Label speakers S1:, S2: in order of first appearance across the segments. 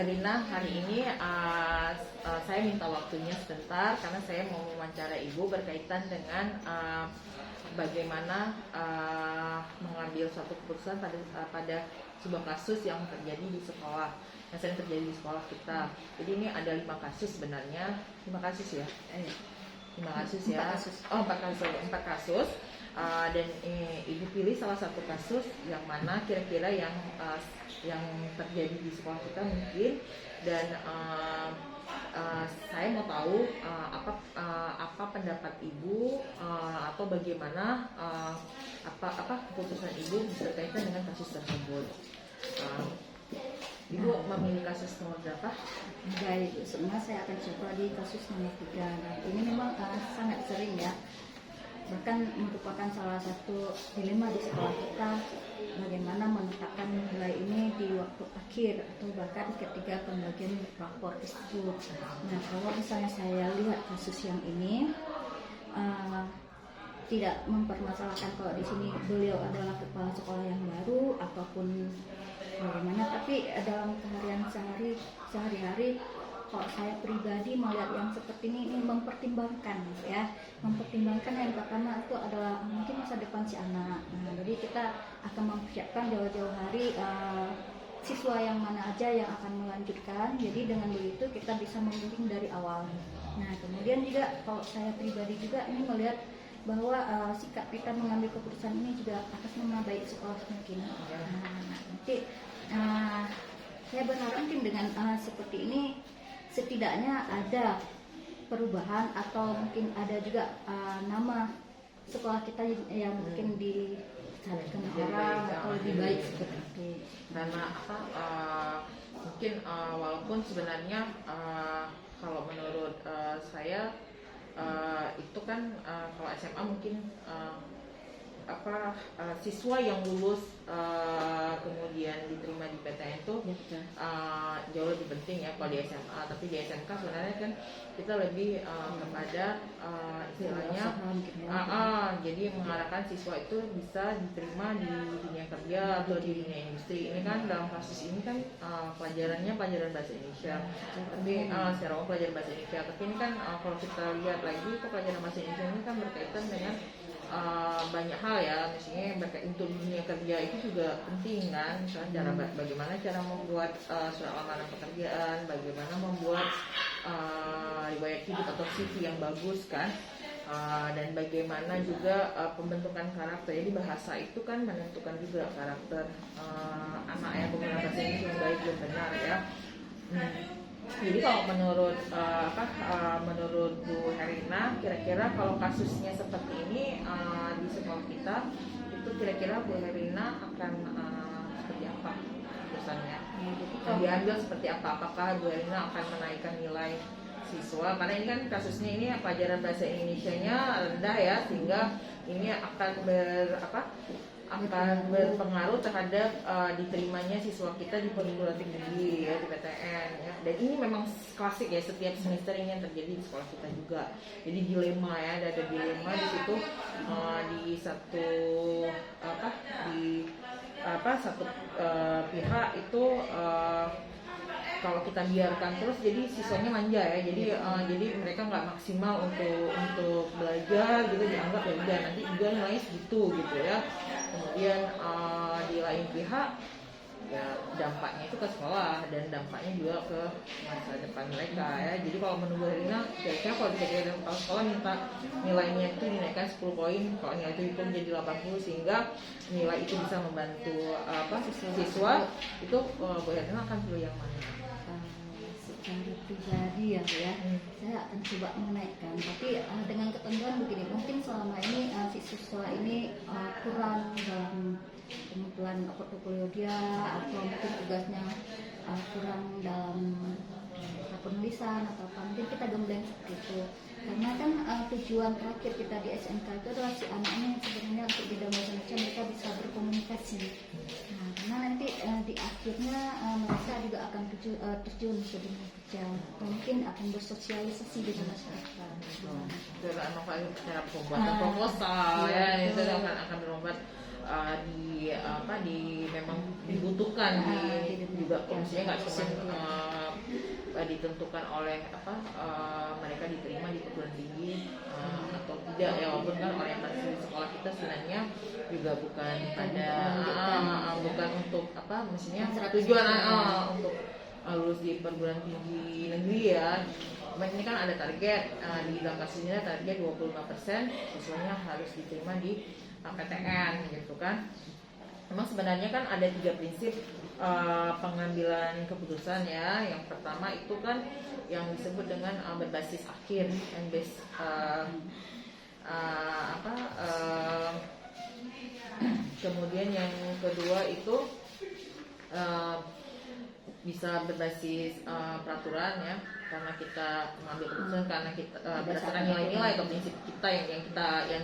S1: Herina, hari ini saya minta waktunya sebentar karena saya mau mewawancara Ibu berkaitan dengan bagaimana mengambil suatu keputusan pada sebuah kasus yang terjadi di sekolah, yang sering terjadi di sekolah kita. Jadi ini ada 5 kasus sebenarnya, 5 kasus ya? 5 kasus ya? 4 kasus. Dan Ibu pilih salah satu kasus yang mana kira-kira yang terjadi di sekolah kita mungkin, dan saya mau tahu apa pendapat Ibu atau bagaimana apa keputusan Ibu berkaitan dengan kasus tersebut. Ibu memilih kasus nomor berapa?
S2: Baik, sebenarnya saya akan coba di kasus nomor 3. Nah, ini memang sangat sering ya, bahkan merupakan salah satu dilema di sekolah kita, bagaimana menetapkan nilai ini di waktu akhir atau bahkan ketika pembagian rapor tersebut. Nah, kalau misalnya saya lihat kasus yang ini tidak mempermasalahkan kalau di sini beliau adalah kepala sekolah yang baru ataupun bagaimana, tapi dalam keseharian sehari-hari kalau saya pribadi melihat yang seperti ini mempertimbangkan ya. Mempertimbangkan yang pertama itu adalah mungkin masa depan si anak. Nah, jadi kita akan mempersiapkan jauh-jauh hari siswa yang mana aja yang akan melanjutkan. Jadi dengan begitu kita bisa membimbing dari awal. Nah, kemudian juga kalau saya pribadi juga ini melihat bahwa sikap kita mengambil keputusan ini juga atas nama baik sekolah mungkin. Nanti saya berharap mungkin dengan seperti ini setidaknya ada perubahan atau mungkin ada juga nama sekolah kita yang mungkin dicarikan orang atau lebih baik seperti itu.
S1: Karena mungkin walaupun sebenarnya kalau menurut saya itu kan kalau SMA mungkin siswa yang lulus kemudian diterima di PTN itu jauh lebih penting ya kalau di SMA. Tapi di SMK sebenarnya kan kita lebih kepada istilahnya jadi mengarahkan siswa itu bisa diterima di dunia kerja atau di dunia industri. Ini kan dalam kasus ini kan pelajarannya pelajaran bahasa Indonesia, tapi secara umum pelajaran bahasa Indonesia. Tapi ini kan kalau kita lihat lagi ke pelajaran bahasa Indonesia ini kan berkaitan dengan banyak hal ya, misalnya untuk dunia kerja itu juga penting kan, misalnya bagaimana cara membuat surat lamaran pekerjaan, bagaimana membuat riwayat hidup atau CV yang bagus kan, dan bagaimana juga pembentukan karakter. Jadi bahasa itu kan menentukan juga karakter anak yang pengguna bahasa Inggris yang baik dan benar ya. Jadi kalau menurut menurut Bu Herina, kira-kira kalau kasusnya seperti ini di sekolah kita, itu kira-kira Bu Herina akan seperti apa keputusannya? Yang diambil seperti apa? Apakah Bu Herina akan menaikkan nilai siswa? Karena ini kan kasusnya ini pelajaran bahasa Indonesianya rendah ya, sehingga ini akan berpengaruh terhadap diterimanya siswa kita di perguruan tinggi ya, di PTN ya. Dan ini memang klasik ya, setiap semester ini yang terjadi di sekolah kita juga. Jadi dilema ya, ada dilema di situ di satu pihak itu kalau kita biarkan terus jadi siswanya manja ya, jadi mereka nggak maksimal untuk belajar gitu, dianggap ya udah nanti juga nilai segitu gitu ya. Kemudian di lain pihak ya dampaknya itu ke sekolah dan dampaknya juga ke masa depan mereka ya. Jadi kalau menurut Herina, kira-kira kalau di sekolah minta nilainya itu dinaikkan 10 poin, kalau nilai itu menjadi 80 sehingga nilai itu bisa membantu siswa itu, Bu Herina akan pilih yang mana?
S2: Secara pribadi ya, saya akan coba menaikkan. Tapi dengan ketentuan begini, mungkin selama ini si siswa ini kurang dalam pengumpulan portofolio dia, atau mungkin tugasnya kurang dalam penulisan atau apa, mungkin kita gembleng seperti itu. Karena kan tujuan terakhir kita di SMK itu adalah si anak ini sebenarnya untuk di dalam bahasa Indonesia mereka bisa berkomunikasi. Nah, karena nanti di akhirnya mereka juga akan terjun ke dunia kerja, mungkin akan bersosialisasi dengan masyarakat.
S1: Cara pembuatan proposal ya, itu akan berlomba memang dibutuhkan juga, maksudnya nggak cuma ditentukan oleh mereka diterima di perguruan tinggi atau tidak ya, walaupun kan orientasi sekolah kita sebenarnya juga bukan pada bukan untuk maksudnya tujuan untuk lulus di perguruan tinggi negeri ya. Cuman ini kan ada target, di dalam kasus ini target 25% siswanya harus diterima di PTN gitu kan. Memang sebenarnya kan ada 3 prinsip pengambilan keputusan ya. Yang pertama itu kan yang disebut dengan berbasis akhir and base kemudian yang kedua itu bisa berbasis peraturan ya, karena kita mengambil keputusan karena kita berdasarkan nilai-nilai atau prinsip kita yang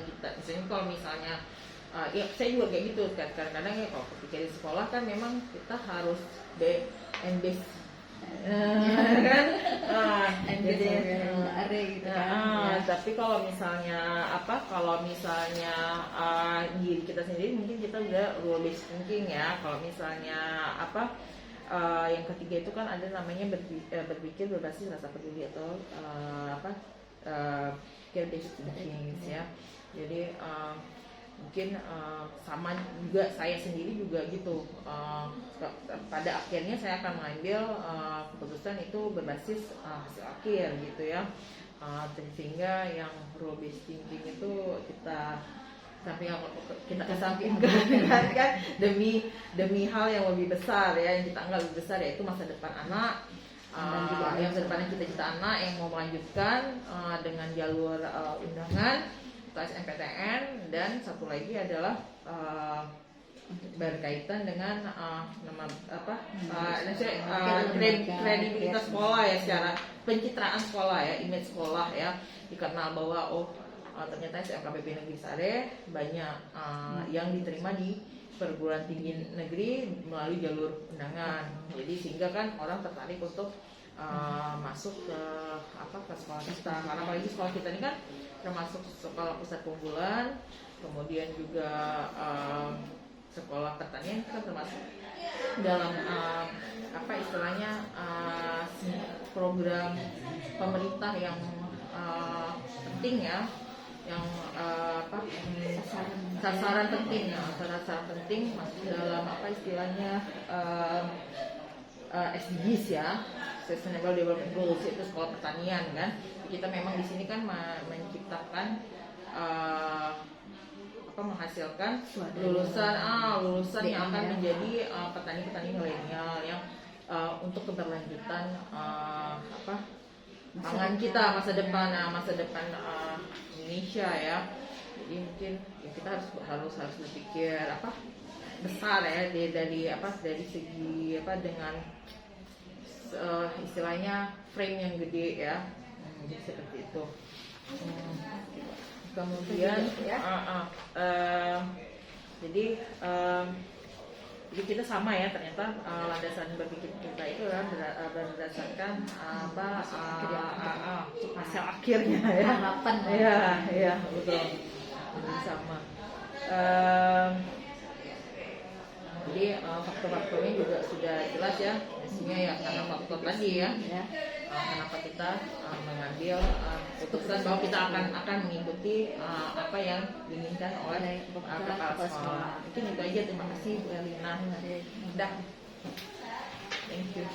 S1: kita misalnya kalau misalnya ya saya juga kayak gitu kadang-kadang ya kalau ketika di sekolah kan memang kita harus base kan
S2: jadi gitu kan.
S1: Tapi kalau misalnya diri kita sendiri mungkin kita udah rule based thinking ya. Kalau misalnya yang ketiga itu kan ada namanya berpikir berbasis rasa peduli atau care based thinking ya. Jadi mungkin sama juga saya sendiri juga gitu, pada akhirnya saya akan mengambil keputusan itu berbasis hasil akhir gitu ya, sehingga yang rule based thinking itu kita kesampingkan kan demi hal yang lebih besar ya, yang kita anggap lebih besar, yaitu masa depan anak, yang kedepannya cita-cita anak yang mau melanjutkan dengan jalur undangan SNPTN, dan satu lagi adalah berkaitan dengan kredibilitas sekolah ya, secara pencitraan sekolah ya, image sekolah ya, dikenal bahwa ternyata SMKPP Negeri Sare banyak yang diterima di perguruan tinggi negeri melalui jalur undangan. Jadi sehingga kan orang tertarik untuk masuk ke sekolah kita, karena apalagi sekolah kita ini kan termasuk sekolah pusat keunggulan, kemudian juga sekolah pertanian kan termasuk dalam istilahnya program pemerintah yang penting ya, yang sasaran penting ya, sasaran penting masuk dalam istilahnya SDGs ya, Sustainable Development Goals, itu sekolah pertanian kan. Kita memang di sini kan menciptakan menghasilkan lulusan yang akan menjadi petani-petani milenial yang untuk keberlanjutan pangan kita masa depan Indonesia ya. Jadi mungkin ya kita harus berpikir besar ya, dari segi dengan istilahnya frame yang gede ya, seperti itu. Kemudian jadi kita sama ya, ternyata landasan berpikir kita itu berdasarkan hasil akhirnya ya,
S2: harapan
S1: ya betul, jadi sama. Jadi faktor-faktornya juga sudah jelas ya, biasanya ya karena faktor tadi ya, kenapa kita mengambil keputusan bahwa kita akan mengikuti apa yang diinginkan oleh kepala sekolah. Mungkin itu aja, terima kasih Bu Elina. Udah, thank you.